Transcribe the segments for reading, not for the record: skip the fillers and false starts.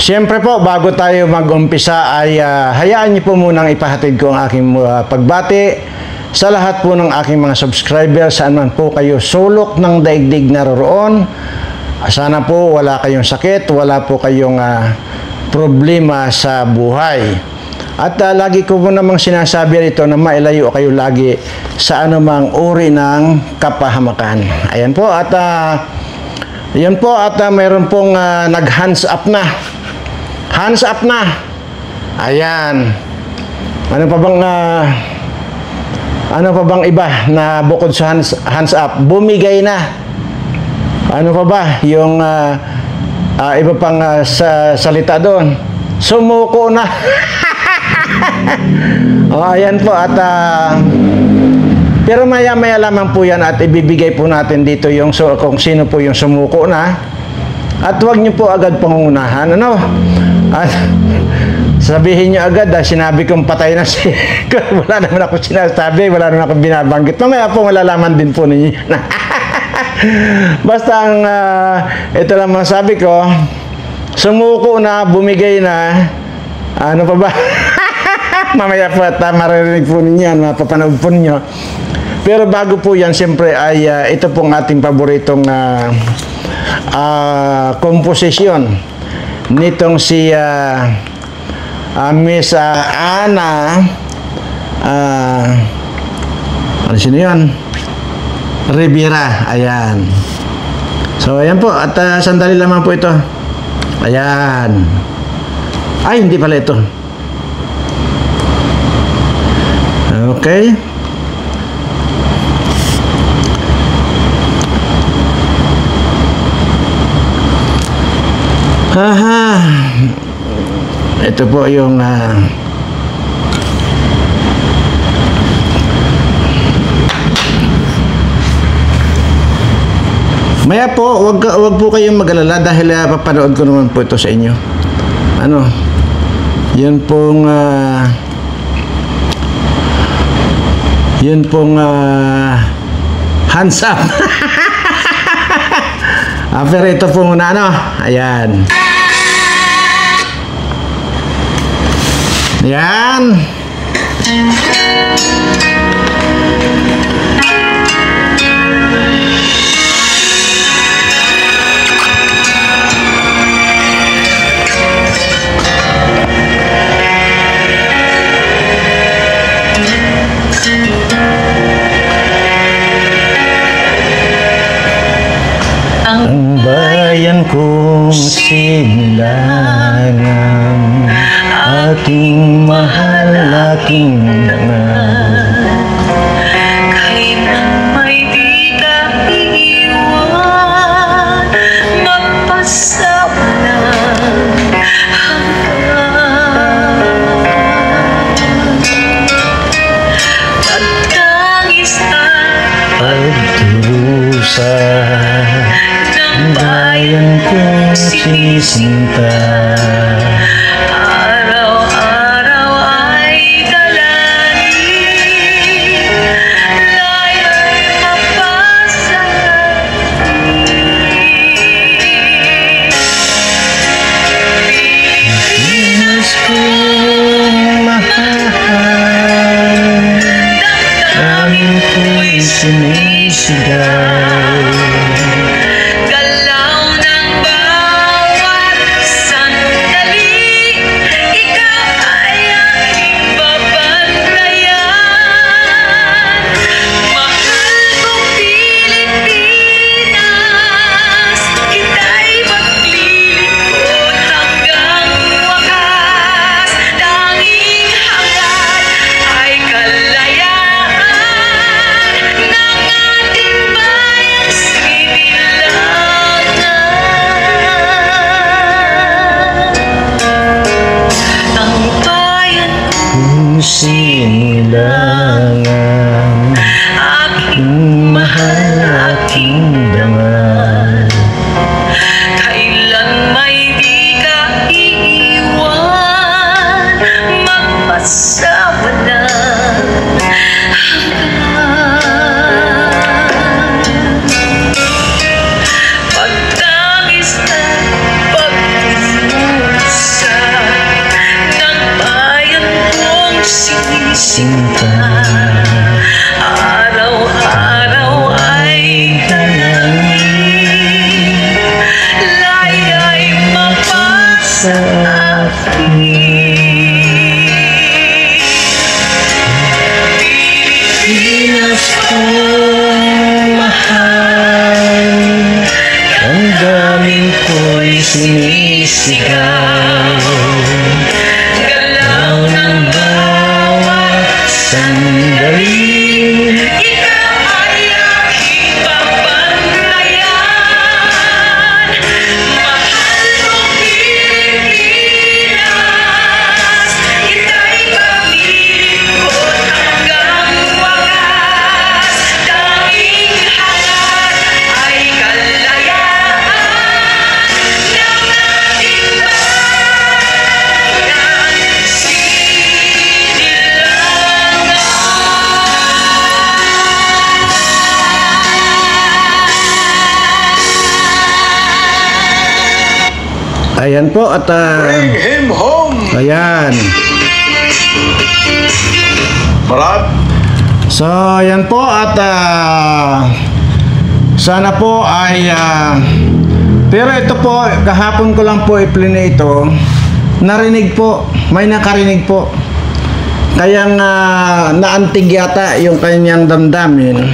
Siyempre po, bago tayo mag-umpisa ay hayaan niyo po munang ipahatid ko ang aking pagbati sa lahat po ng aking mga subscribers, saan man po kayo sulok ng daigdig naroroon. Sana po wala kayong sakit, wala po kayong problema sa buhay. At lagi ko po namang sinasabi rito na mailayo kayo lagi sa anumang uri ng kapahamakan. Ayan po, at yan po, at mayroon pong nag-hands up na. Hands up na. Ayan. Ano pa bang iba na bukod sa hands up? Bumigay na. Ano pa ba? Yung iba pang salita doon. Sumuko na. Ayan po, at pero maya-maya lamang po yan at ibibigay po natin dito yung kung sino po yung sumuko na. At huwag niyo po agad pangungunahan, ano? At sabihin niyo agad, sinabi kong patay na si wala naman ako sinasabi, wala naman ako binabanggit. Mamaya po malalaman din po ninyo. Basta ito lang masabi ko, sumuko na, bumigay na, ano pa ba? Mamaya po at maririnig po ninyo, mapapanood po ninyo. Pero bago po yan, siyempre ay ito pong ating paboritong komposisyon nitong si Miss Ana ano sino yun? Rivera. Ayan. So ayan po, at sandali lamang po ito. Ayan. Ay, hindi pala ito. Okay. Haha. Ito po yung maya po, wag po kayong mag-alala dahil papanood ko naman po ito sa inyo. Ano? Yun pong hands up. Pero ito po muna, ano? Ayan. Ayan. Ang bayan kong sinilangan, ating mahal, aking dangal. Kailan may di ka iiwan, magpasawalan hanggang pagtangis at pagdurusa ng bayan kong sinisinta. Araw-araw ay dalangin, laya'y mapasahin. Pinas kong mahal, damdamin ko'y sinisigaw. Galaw ng bawat sandali, ikaw ay aking babantayan. Mahal kong Pilipinas, kita'y maglilingkod hanggang wakas. Tanging hangad ay kalayaan ng ating bayang sinilangan. Ang bayan Kung sinilangan, aking mahal, aking dangal. kailan may di ka iiwan, magpasawalan hanggang pagtangis at pagdurusa Ayan po at Bring him home! ayan. Marab, So, ayan po at sana po ay pero ito po, kahapon ko lang po i-play ito. Narinig po, may nakarinig po. Kaya nga naantig yata yung kanyang damdamin.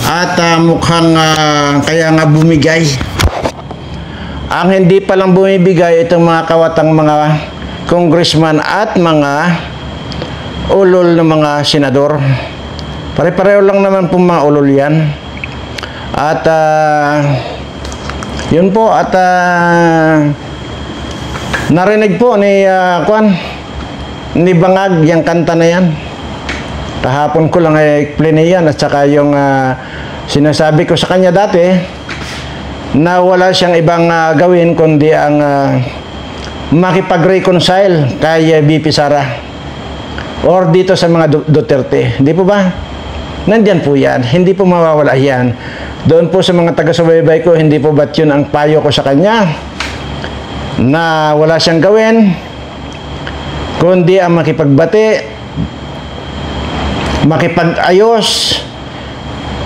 At mukhang kaya nga bumigay. Ang hindi pa lang bumibigay itong mga kawatang mga congressman at mga ulol ng mga senador. Pare-pareho lang naman po mga ulol yan. At yun po at narinig po ni ni Bangag yung kanta na yan. Kahapon ko lang ay explain yan at saka yung sinasabi ko sa kanya dati na wala siyang ibang gawin kundi ang makipag-reconcile kay VP Sara or dito sa mga Duterte. Hindi po ba? Nandyan po yan. Hindi po mawawala yan. Doon po sa mga taga-subaybay ko, hindi po ba't yun ang payo ko sa kanya na wala siyang gawin kundi ang makipagbati, makipag-ayos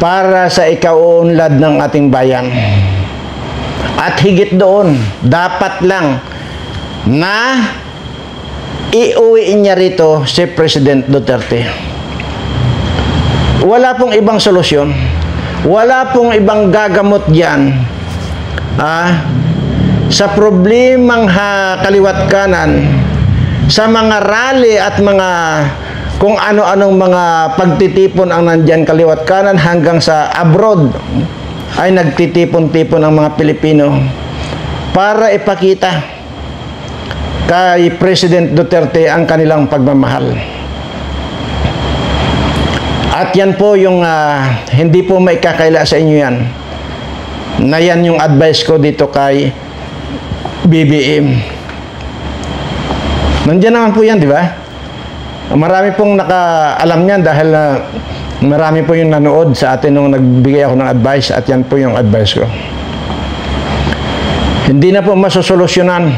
para sa ikauunlad ng ating bayan. At higit doon, dapat lang na iuwi niya rito si President Duterte. Wala pong ibang solusyon. Wala pong ibang gagamot diyan sa problemang kaliwat kanan, sa mga rally at mga kung ano-anong mga pagtitipon ang nandyan kaliwat kanan hanggang sa abroad ay nagtitipon-tipon ang mga Pilipino para ipakita kay President Duterte ang kanilang pagmamahal. At yan po yung hindi po maikakaila sa inyo yan. Na yan yung advice ko dito kay BBM. Nandiyan naman po yan, di ba? Marami pong nakaalam niyan dahil marami po yung nanood sa atin nung nagbigay ako ng advice at yan po yung advice ko. Hindi na po masosolusyonan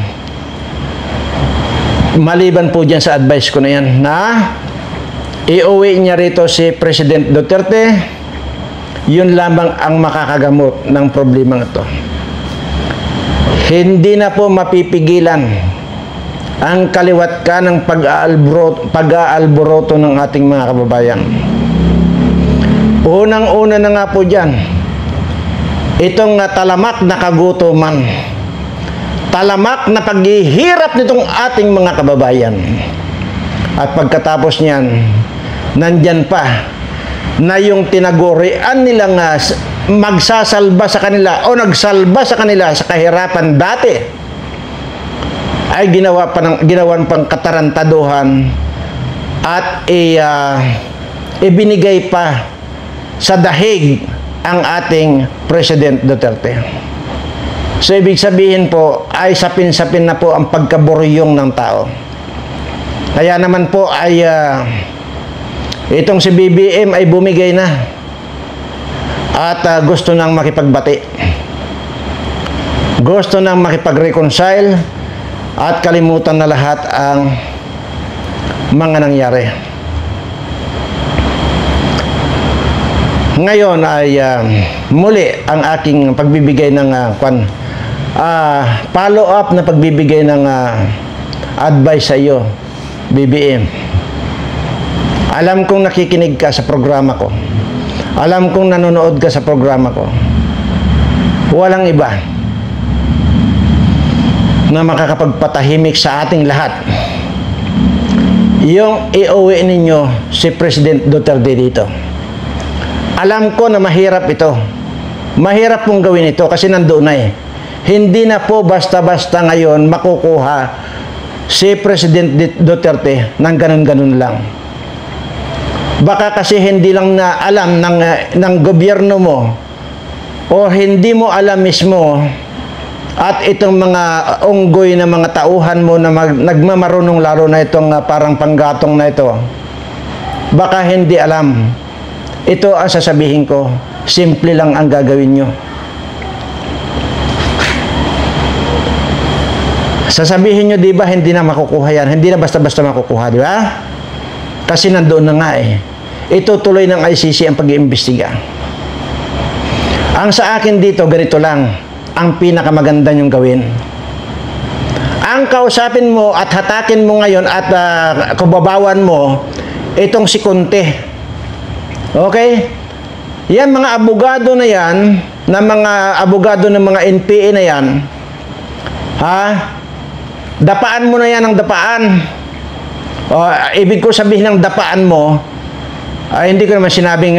maliban po dyan sa advice ko na yan na iuwi niya rito si President Duterte. Yun lamang ang makakagamot ng problema ito. Hindi na po mapipigilan ang kaliwat ka ng pag-aalboroto ng ating mga kababayan. Unang-una na nga po dyan, itong talamak na kagutuman, talamak na paghihirap nitong ating mga kababayan. At pagkatapos niyan, nandyan pa na yung tinagurian nilang magsasalba sa kanila o nagsalba sa kanila sa kahirapan dati ay ginawan pang katarantaduhan at ibinigay pa sa dahig ang ating President Duterte. So, ibig sabihin po, ay sapin-sapin na po ang pagkaburyong ng tao. Kaya naman po ay itong si BBM ay bumigay na at gusto nang makipagbati. Gusto nang makipag-reconcile at kalimutan na lahat ang mga nangyari. Ngayon ay muli ang aking pagbibigay ng follow-up na pagbibigay ng advice sa iyo, BBM. Alam kong nakikinig ka sa programa ko. Alam kong nanonood ka sa programa ko. Walang iba na makakapagpatahimik sa ating lahat. Yung iuwi ninyo si President Duterte dito. Alam ko na mahirap ito. Mahirap pong gawin ito kasi nandoon na eh. Hindi na po basta-basta ngayon makukuha si President Duterte ng ganun-ganun lang. Baka kasi hindi lang na alam ng gobyerno mo o hindi mo alam mismo at itong mga unggoy na mga tauhan mo na nagmamarunong laro na itong parang panggatong na ito. Baka hindi alam. Ito ang sasabihin ko, simple lang ang gagawin nyo. Sasabihin nyo, di ba, hindi na makukuha yan. Hindi na basta-basta makukuha, di ba? Kasi nandoon na nga eh. Itutuloy ng ICC ang pag-iimbestiga. Ang sa akin dito, ganito lang. Ang pinakamaganda nyong gawin. Ang kausapin mo at hatakin mo ngayon at kubabawan mo, itong si Conte. Okay? Yan, mga abogado na yan, na mga abogado ng mga NPA na yan, ha? Dapaan mo na yan ng dapaan. O, ibig ko sabihin ng dapaan mo, hindi ko naman sinabing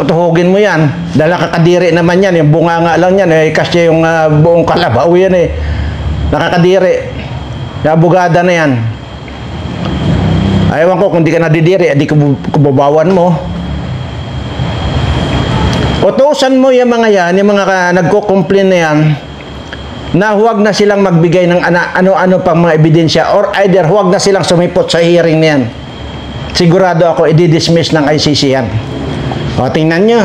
tuhugin mo yan. Dahil nakakadiri naman yan. Yung bunga nga lang yan. Kasi yung buong kalabaw yan eh. Nakakadiri. Abogada na yan. Ayawan ko kung di ka nadidiri, di kubabawan mo. Utusan mo yung mga yan, yung mga nagko-complain na yan, na huwag na silang magbigay ng ano-ano pang mga ebidensya or either huwag na silang sumipot sa hearing na yan. Sigurado ako, i-dismiss ng ICC yan. O, tingnan nyo.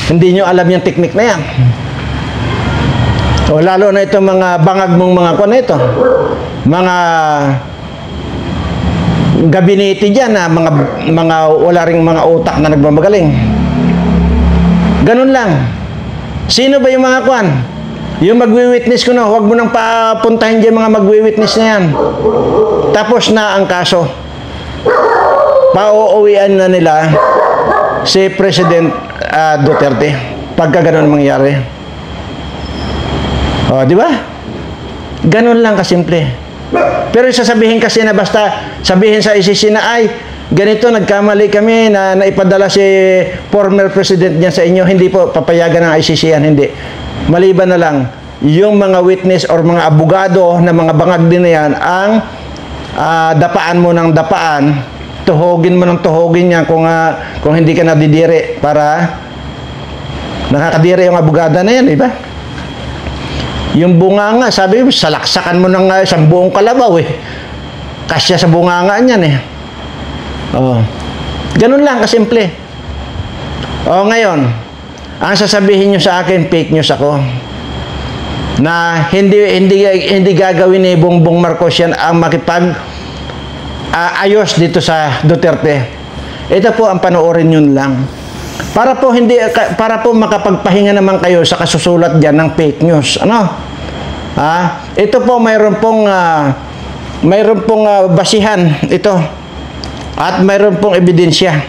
Hindi nyo alam yung teknik na yan. O, lalo na itong mga bangag mong mga na ito. Mga gabinete dyan na mga wala ring mga utak na nagmamagaling. Ganun lang. Sino ba yung mga kwan? Yung magwi-witness ko na, huwag mo nang papuntahin dyan mga magwi-witness na yan. Tapos na ang kaso. Pauuwian na nila si President Duterte pagka ganun mangyari. O, di ba? Ganun lang kasimple. Pero sasabihin kasi na basta sabihin sa ICC na ay ganito, nagkamali kami na naipadala si former president niya sa inyo, hindi po papayagan ng ICC yan, hindi. Maliban na lang yung mga witness or mga abogado na mga bangag din na yan ang dapaan mo ng dapaan, tuhugin mo ng tuhugin yan kung hindi ka nadidiri para nakakadiri yung abogada na yan, di ba? Yung bunganga, sabi mo, salaksakan mo ng isang buong kalabaw eh. Kasya sa bunganga niyan eh. Oh. Ganun lang kasimple. O ngayon, ang sasabihin nyo sa akin, fake news ako. Na hindi gagawin ni Bongbong Marcos yan ang makipag ayos dito sa Duterte. Ito po ang panoorin yun lang. Para po makapagpahinga naman kayo sa kasusulat diyan ng fake news. Ano? Ito po mayroon pong basihan ito. At mayroon pong ebidensya.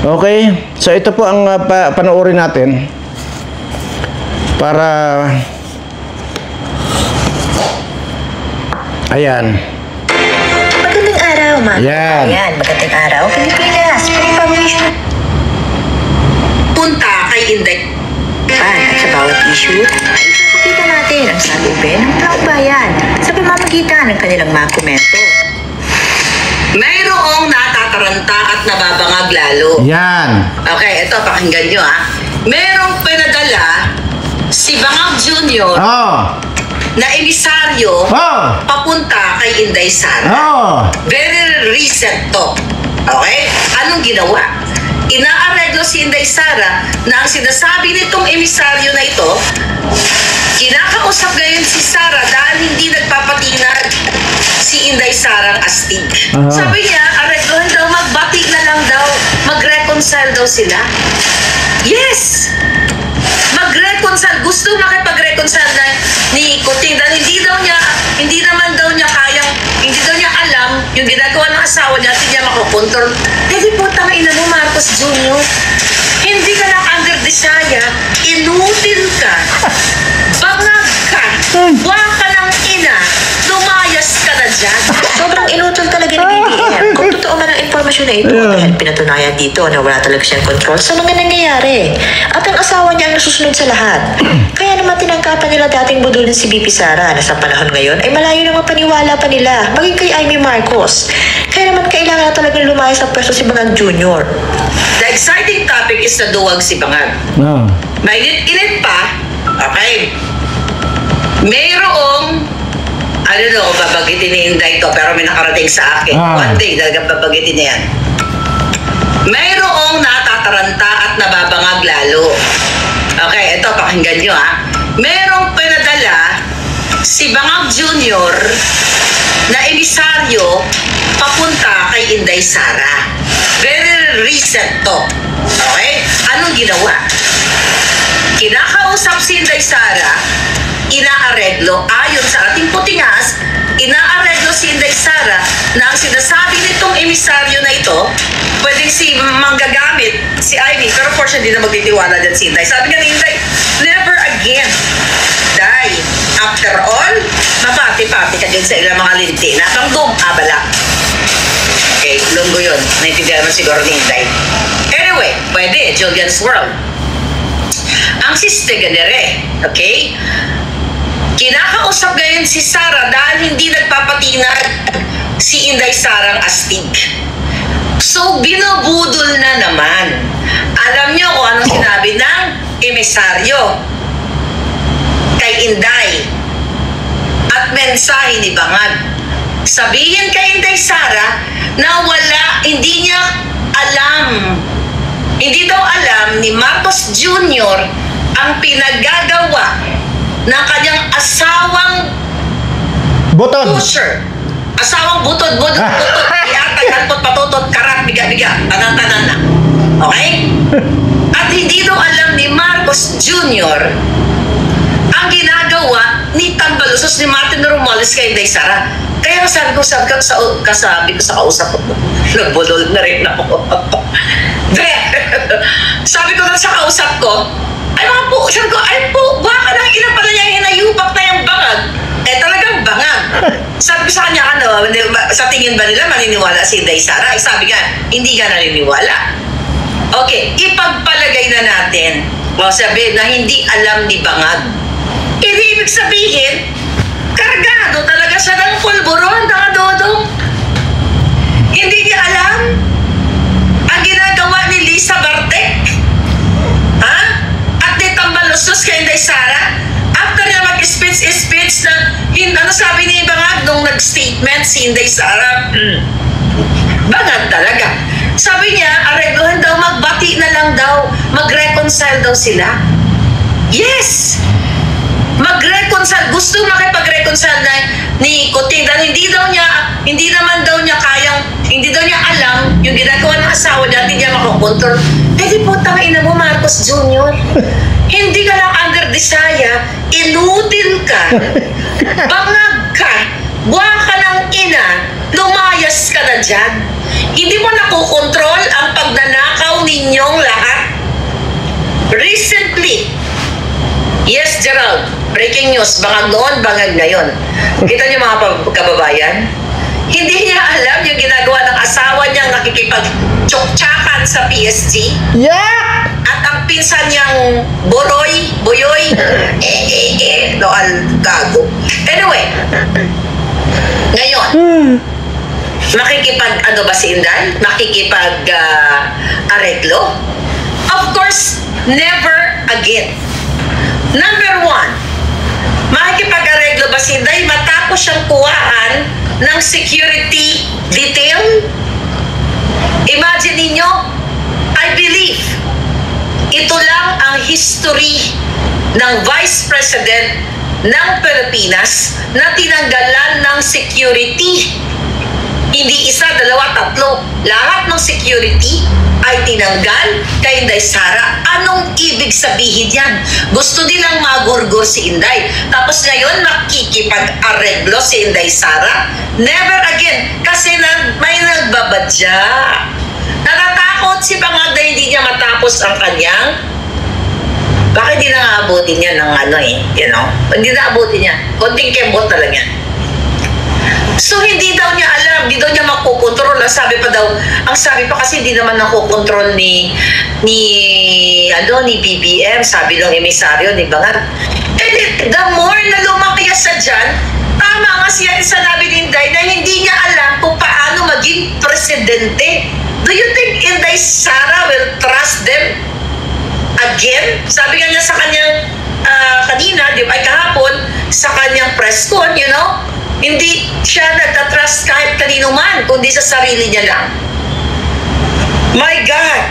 Okay? So ito po ang panoorin natin para ayan. Magandang araw, mga Yan. kabayan. Magandang araw, Pilipinas. Pag-information. Punta kay Inday. At sa bawat issue, ay ipapakita natin ang salubin ng taong bayan sa pamamagitan ng kanilang mga komento. Mayroong natataranta at nababangag lalo. Yan. Okay, ito, pakinggan nyo ha. Merong pinadala si Bangag Jr. Oh. na emisaryo Oh. papunta kay Inday Sara. Oh. Very recent to. Okay? Anong ginawa? Inaareglo si Inday Sara na ang sinasabi nitong emisaryo na ito, kinakausap ngayon si Sara dahil hindi nagpapatinag si Inday Sarang astig. Aha. Sabi niya, areglohin daw, magbati na lang daw, mag-reconcile daw sila. Yes! Mag-reconcile. Gusto makipag-reconcile na ni Kuting dahil hindi naman daw niya kayang, hindi daw niya alam yung ginagawa ng asawa niya at hindi niya makokontrol. Hindi po, tangina mo, Marcos Jr. Hindi ka lang under desire, inutil ka, bangag ka, buwang ka ng ina, lumayas ka na dyan. Sobrang inutol talaga ni BBM. Kung totoo man ang impormasyon na ito, dahil pinatunayan dito na wala talaga siyang control sa mga nangyayari. At ang asawa niya ang nasusunod sa lahat. Kaya naman tinangkapan nila dating budulin si BP Sara na sa panahon ngayon ay malayo naman paniwala pa nila, maging kay Amy Marcos. Kaya naman kailangan na talagang lumayas sa pwesto si Bangag Jr. The exciting topic is na duwag si Bangag. Oh. Mainit-init pa, okay, mayroong, I don't know kung babagitin ni Inday to, pero may nakarating sa akin. One day, talagang babagitin na yan. Mayroong natataranta at nababangag lalo. Okay, ito, pakinggan nyo ha. Mayroong pinadala si Bangag Jr. na emisaryo papunta kay Inday Sara. Very recent to. Okay? Anong ginawa? Kinakausap si Inday Sara, inaareglo, ayon sa ating putingas, inaareglo si Inday Sara na ang sinasabi nitong emisaryo na ito, pwedeng si manggagamit, si Ivy, pero for sure hindi na magtitiwala dyan si Inday. Sabi nga ni Inday, never again. Day, after all, mapati-pati ka din sa ilang mga linti na pang abala. Okay, lunggo yun. Naintindihan mo siguro ni Inday. Anyway, pwede, Julian's World. Ang siste ganere, okay? Kinakausap ngayon si Sara dahil hindi nagpapatinag si Inday Sarang astig. So, binubudol na naman. Alam niyo kung anong sinabi ng emisaryo kay Inday at mensahe ni Bangag. Sabihin kay Inday Sara na hindi niya alam. Hindi daw alam ni Marcos Jr. ang pinaggagawa ng kanyang asawang Buton. pusher. Asawang butod, iatag, alpot, patutot, karat, biga-biga, tanan-tanan na. Okay? At hindi daw alam ni Marcos Jr. ang ginagawa ni Tambalusos ni Martin Romualdez kay Inday Sara. Kaya sabi ko sa kausap ko, nagbulol na rin ako. Sabi ko sa kausap ko, sabi ko, baka nang ina pala niya hinayupak na yung Bangag. Talagang Bangag. Sabi ko sa kanya, sa tingin ba nila maniniwala si Inday Sara? Sabi nga, hindi ka naniniwala. Okay, ipagpalagay na natin, sabi na hindi alam ni Bangag. Ibig sabihin, kargado talaga siya ng pulburon, Dodong. Hindi niya alam ang ginagawa ni Lisa Bartek. At ni Tambalusos kay Inday Sara. After niya mag-speech na, ano sabi ni Bangag nung nag-statement si Inday Sara? Bangag talaga. Sabi niya, areglohan daw, magbati na lang daw, mag-reconcile daw sila. Yes! Mag-reconcile, gusto makipag-reconcile na ni Kuting dahil hindi naman daw niya kayang, hindi daw niya alam yung ginagawa ng asawa niya, hindi niya makokontrol. Pwede po tangina mo, Marcos Jr. Hindi ka lang under desire, inutil ka, bangag ka, buha ka ng ina, lumayas ka na dyan. Hindi mo nakokontrol ang pagnanakaw ninyong lahat. Recently, yes, Gerald, breaking news, bangag noon, bangag ngayon. Kita niyo mga kababayan, hindi niya alam yung ginagawa ng asawa niyang nakikipag-tsuktsakan sa PSG. Yeah! At ang pinsan niyang Boyoy, doal gago. Anyway, ngayon, ano ba si Inday? Areglo? Of course, never again. Number one, makikipag-areglo ba si Inday matapos siyang kuhaan ng security detail? Imagine ninyo, I believe, ito lang ang history ng Vice President ng Pilipinas na tinanggalan ng security. Hindi isa, dalawa, tatlo. Lahat ng security ay tinanggal kay Inday Sara. Anong ibig sabihin yan? Gusto nilang magurgur si Inday. Tapos ngayon, makikipag-areglo si Inday Sara? Never again. Kasi may nagbabadya. Natatakot si Bangag na hindi niya matapos ang kanyang. Bakit hindi na aabutin niya ng Hindi na aabutin niya. Konting kembot na lang yan. So, hindi daw niya alam, hindi daw niya makukontrol. Ang sabi pa kasi hindi naman nakukontrol ni BBM, sabi ng emisaryo ni Bangag. And the more na lumaki sa dyan, tama nga siya sinabi ni Inday na hindi niya alam kung paano maging presidente. Do you think Inday Sara will trust them again? Sabi nga niya sa kanyang kanina, kahapon, sa kanyang press con, hindi siya nagtatrust kahit kanino man, kundi sa sarili niya lang. My God!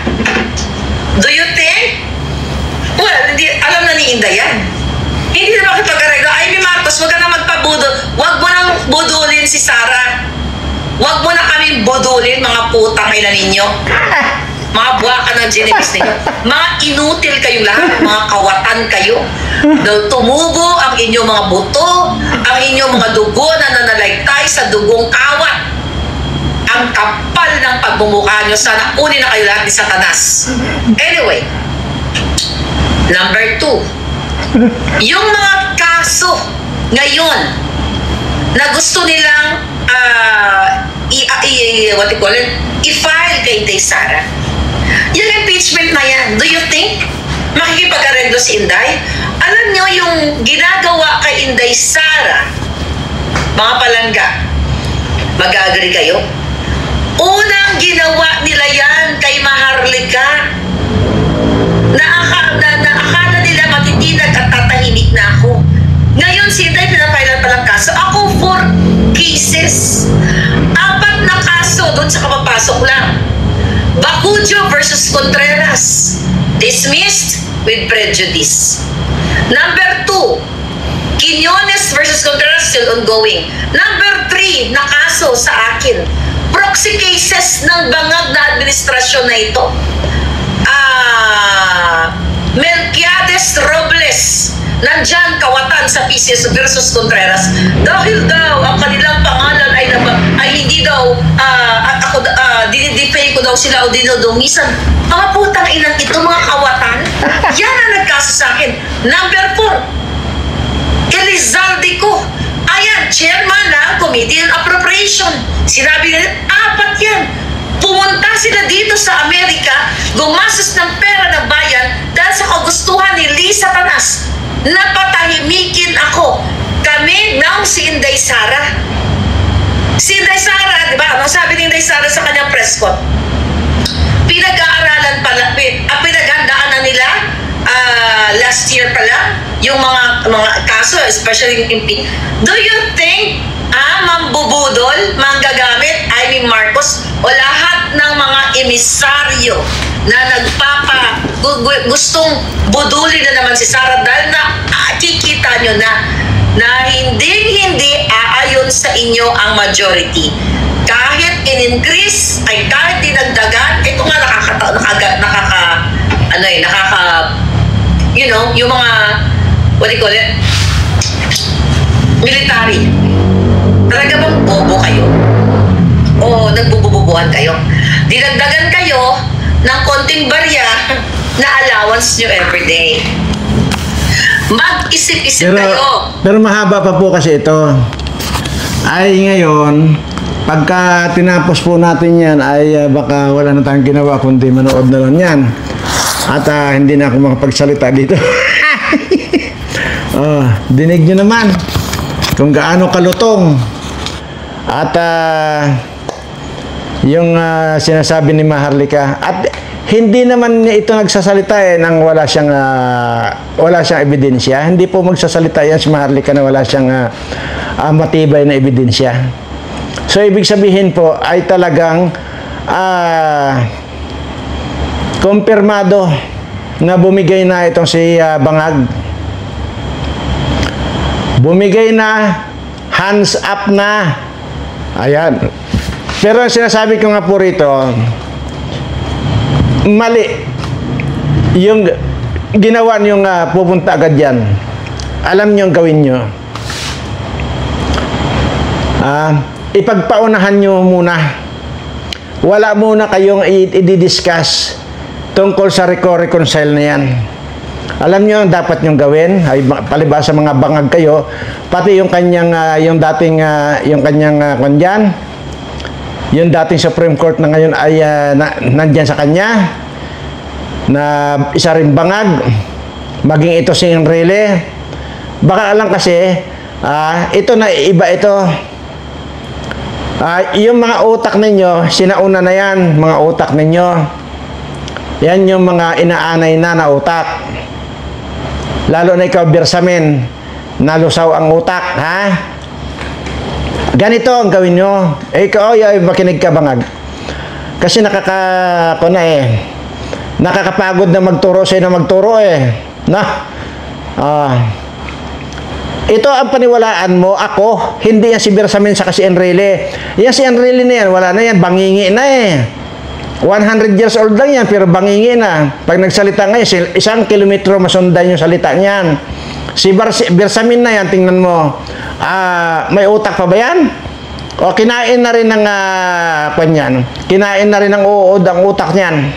Do you think? Well, alam na ni Inday yan. Hindi na makipag-areglo. Amy Marcos, wag ka na magpabudol. Wag mo nang budulin si Sara. Wag mo na kaming budulin, mga putang ina ninyo. Mga buwaka ng Genevieve ninyo. Mga inutil kayong lahat, mga kawatan kayo. Tumubo ang inyong mga buto, ang inyong mga dugo na nanalaygtay sa dugong kawat. Ang kapal ng pagmumukha nyo. Sana kunin na kayo lahat ni Satanas. Anyway, number 2. Yung mga kaso ngayon na gusto nilang what you call it, i-file kay Inday Sara. Yung impeachment na yan, do you think makikipag-arendo si Inday? Alam nyo yung ginagawa kay Inday Sara, mga palangga, mag-agree kayo? Unang ginawa nila yan kay Maharlika na akala nila matitinag at tatahimik na ako. Ngayon si Inday pinapailan palang kaso. Ako 4 cases. 4 na kaso doon sa kapapasok lang. Bacujo versus Contreras. Dismissed with prejudice. Number 2, Quiñones versus Contreras still ongoing. Number 3 na kaso sa akin. Proxy cases ng bangag na administrasyon na ito. Melquiades Robles, nandyan kawatan sa PCS versus Contreras. Dahil daw ang kanilang pangalan ay hindi daw dinidefame ko daw sila o dinodumisan. Mga putang inang ito, mga kawatan. Yan ang nagkaso sa akin. Number 4, Elizalde ko. Ayan, chairman ng Committee on Appropriation. Sinabi nila, 4 yan. Pumunta sila dito sa Amerika, gumastos ng pera ng bayan dahil sa kagustuhan ni Lisa Tanas. Napatahimikin ako. Kami ng si Inday Sara. Si Inday Sara, di ba? Anong sabi ni Inday Sara sa kanyang press con? Pinag-aaralan pala, pinaghandaan na nila last year pala yung mga kaso, especially yung impeachment. Do you think mambubudol, manggagamit, Amy Marcos o lahat ng mga emisaryo na gustong budulin na naman si Sara dahil na kikita nyo na hindi aayon sa inyo ang majority. Kahit in-increase, ay kahit dinagdagan, ito nga yung mga, what do you call it? Military. Talaga bang bobo kayo? O nagbubububuhan kayo? Dinagdagan kayo ng konting barya na allowance nyo everyday. Mag-isip-isip kayo. Pero mahaba pa po kasi ito. Ay ngayon, pagka tinapos po natin yan, ay baka wala na tayong ginawa kundi manood na lang yan. At hindi na ako makapagsalita dito. Dinig nyo naman kung gaano kalutong. At yung sinasabi ni Maharlika. At hindi naman ito nagsasalita nang wala siyang ebidensya. Hindi po magsasalita yan si Maharlika na wala siyang matibay na ebidensya. So ibig sabihin po ay talagang kumpirmado na bumigay na itong si Bangag. Bumigay na, hands up na. Ayan. Pero ang sinasabi ko nga po rito, mali yung ginawa niyong pupunta agad yan. Alam niyo ang gawin niyo. Ipagpaunahan niyo muna. Wala muna kayong i-discuss tungkol sa reconcile na yan. Alam niyo ang dapat niyong gawin ay palibasa mga bangag kayo, pati yung kanyang yung dating Supreme Court na ngayon ay nandyan sa kanya na isa rin bangag, maging ito si Enrile. Baka alam kasi ito na iba ito. Yung mga utak ninyo, sinauna na yan, mga utak ninyo. Yan yung mga inaanay na utak. Lalo na ikaw, Bersamin, nalusaw ang utak, ha? Ganito ang gawin nyo. Ikaw, makinig ka bangag. Kasi nakakapagod na magturo sa'yo na magturo . ito ang paniwalaan mo, ako, hindi yan si Bersamin sa si Enrile. Yan si Enrile na yan, wala na yan, bangingi na eh. 100 years old lang yan, pero bangingi na. Pag nagsalita ngayon, 1 kilometro masundan yung salita niyan. Si Bersamin na yan, tingnan mo. May utak pa ba yan? O kinain na rin ng kanyan. Kinain na rin ng uod ang utak niyan.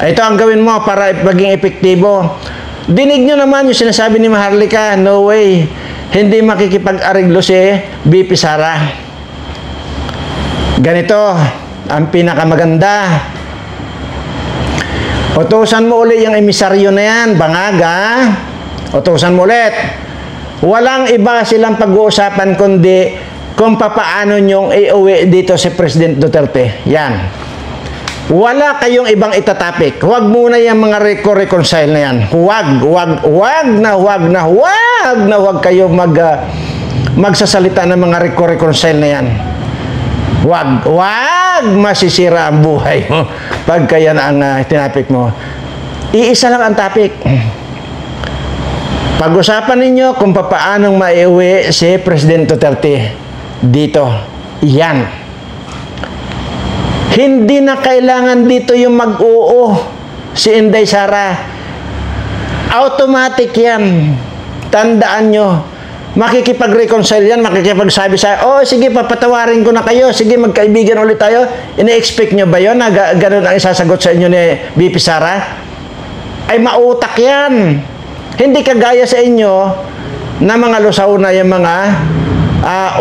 Ito ang gawin mo para maging epektibo. Dinig nyo naman yung sinasabi ni Maharlika, no way, hindi makikipag-ariglo si BP Sara. Ganito, ang pinakamaganda. Utusan mo uli yung emisaryo na yan, bangaga. Utusan mo ulit. Walang iba silang pag-uusapan kundi kung papaano nyong iuwi dito si President Duterte. Yan. Wala kayong ibang itatapik. Huwag muna yung mga reconcile na yan. Huwag kayo magsasalita ng mga reconcile na yan. Huwag masisira ang buhay mo pag kaya na ang tinapik mo. Iisa lang ang topic. Pag-usapan ninyo kung papaanong maiuwi si President Duterte dito. Yan. Hindi na kailangan dito yung mag-oo si Inday Sara. Automatic yan. Tandaan nyo. Makikipag-reconcile yan, makikipagsabi sa, oh sige, papatawarin ko na kayo, sige, magkaibigan ulit tayo. Ini-expect nyo ba yun na ganun ang isasagot sa inyo ni BP Sara? Ay mautak yan. Hindi kagaya sa inyo na mga lusaw na yung mga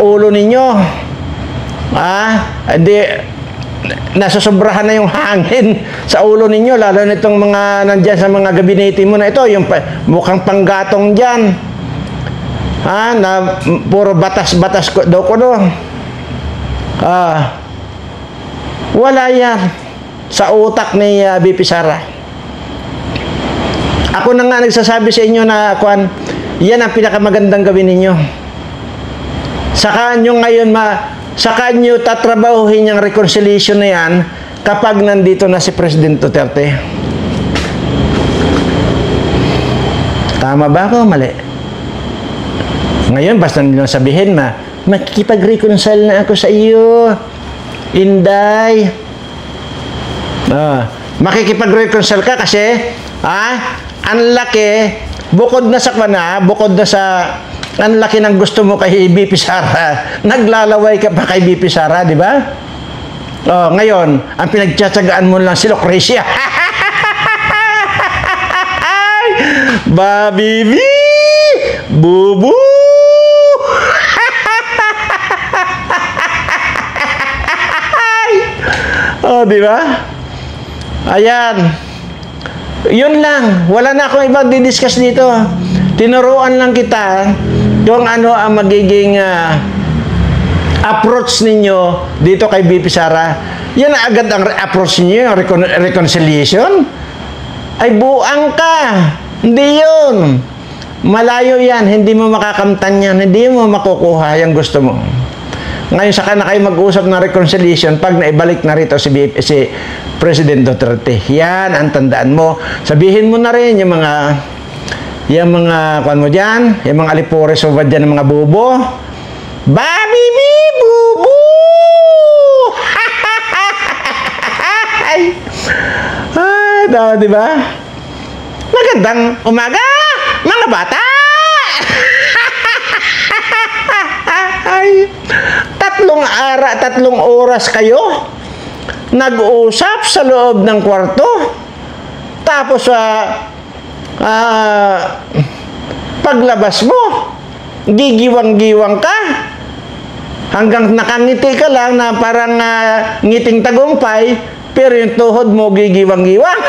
ulo ninyo. Hindi, nasusobrahan na yung hangin sa ulo ninyo, lalo nitong mga nandyan sa mga gabinete mo na ito, yung mukhang panggatong dyan. Na puro batas-batas daw ko no. Wala yan sa utak ni BP Sara. Ako na nga nagsasabi sa inyo na yan ang pinakamagandang gawin ninyo. Saka nyo ngayon saka nyo tatrabahuhin yung reconciliation na yan kapag nandito na si President Duterte. Tama ba ako? Mali. Ngayon, basta nyo sabihin makikipag-reconcile na ako sa iyo, Inday. Makikipag-reconcile ka kasi, ang laki, bukod na sa ang laki ng gusto mo kay BP Sara, naglalaway ka pa kay BP Sara, di ba? Ngayon, ang pinagtsatsagaan mo lang si Lucrecia. Babibi! Bubu! Di ba? Ayan. Yun lang. Wala na akong ibang didiscuss dito. Tinuruan lang kita kung ano ang magiging approach ninyo dito kay BP Sara. Yan agad ang approach niyo, reconciliation. Ay buang ka. Hindi yun. Malayo yan. Hindi mo makakamtan yan. Hindi mo makukuha yung gusto mo. Ngayon, saka na kayo mag-usap ng reconciliation pag naibalik na rito si President Duterte. Yan ang tandaan mo. Sabihin mo na rin yung mga kuwan mo dyan, yung mga alipores o dyan ng mga bubo. Babibi, bubo! Di ba? Magandang umaga, mga bata! Tatlong oras kayo nag-uusap sa loob ng kwarto. Tapos paglabas mo, gigiwang-giwang ka. Hanggang nakangiti ka lang na parang ngiting tagumpay, pero yung tuhod mo gigiwang-giwang.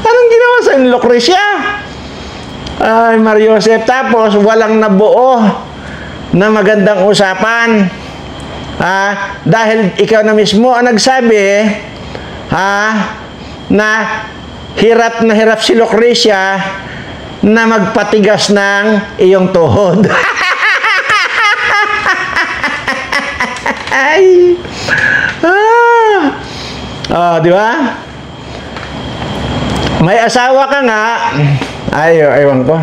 Anong ginawa sa Lucrecia? Ay, Mario Joseph, tapos walang nabuo na magandang usapan. Dahil ikaw na mismo ang nagsabi na hirap si Lucrecia na magpatigas ng iyong tuhod. Ay. Di ba? May asawa ka nga, Ay, ewan ko.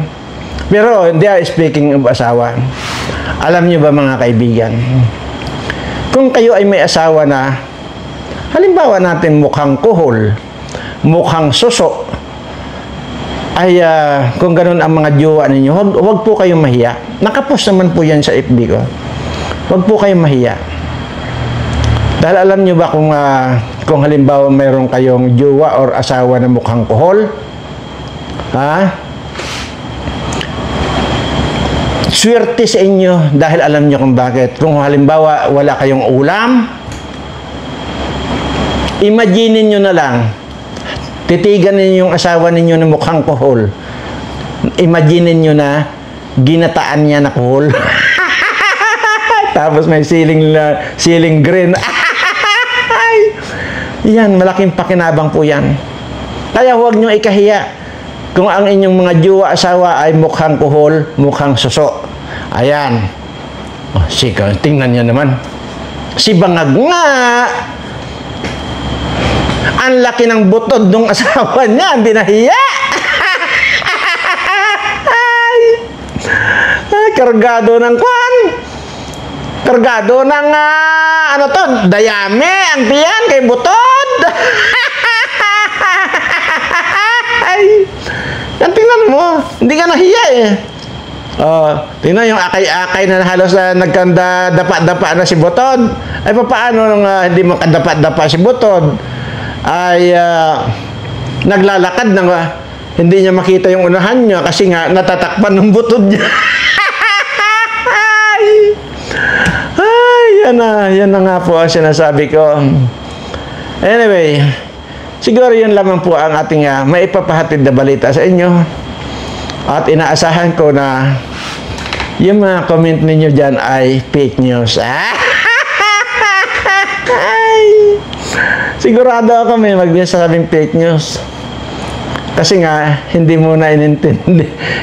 Pero hindi, speaking of asawa, alam niyo ba mga kaibigan, kung kayo ay may asawa na, halimbawa natin mukhang kuhol, mukhang suso, ay kung ganun ang mga jowa ninyo, huwag po kayong mahiya. Nakapost naman po yan sa FB ko. Huwag po kayong mahiya. Dahil alam nyo ba kung halimbawa mayroon kayong jowa or asawa na mukhang kuhol, swerte sa inyo dahil alam nyo kung bakit. Kung halimbawa wala kayong ulam, imagine nyo na lang, titigan ninyo yung asawa ninyo na mukhang kuhol. Imagine nyo na ginataan niya na kuhol. Tapos may ceiling green. Yan, malaking pakinabang po yan. Kaya huwag nyo ikahiya kung ang inyong mga jowa asawa ay mukhang kuhol, mukhang suso. Ayan. Oh, sige, tingnan nyo naman. Si Bangag nga. Ang laki ng butod ng asawa niya, binahiya. Ay, kargado ng kwan. Kargado ng, ano to, dayame, ang tiyan, kay butod. Ay, yan, tingnan mo, hindi ka nahiya eh. Tingnan yung akay-akay na halos nagkanda dapa-dapa na si butod. Ay, paano nung hindi makadapa-dapa si butod? Ay, naglalakad na hindi niya makita yung unahan niya kasi nga natatakpan ng butod niya. Yan na nga po ang sinasabi ko. Anyway, siguro yun lamang po ang ating maipapahatid na balita sa inyo. At inaasahan ko na yung mga comment ninyo dyan ay fake news. Sigurado ako may magsasabing fake news. Kasi nga, hindi mo na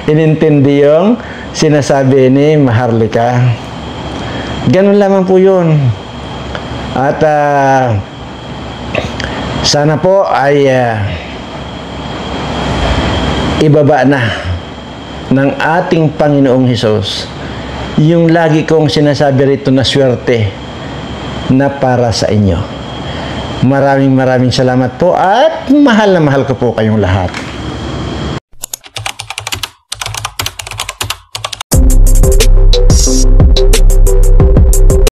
inintindi yung sinasabi ni Maharlika. Ganun lamang po yun. At sana po ay ibaba na ng ating Panginoong Hesus yung lagi kong sinasabi rito na swerte na para sa inyo. Maraming salamat po at mahal na mahal ko po kayong lahat.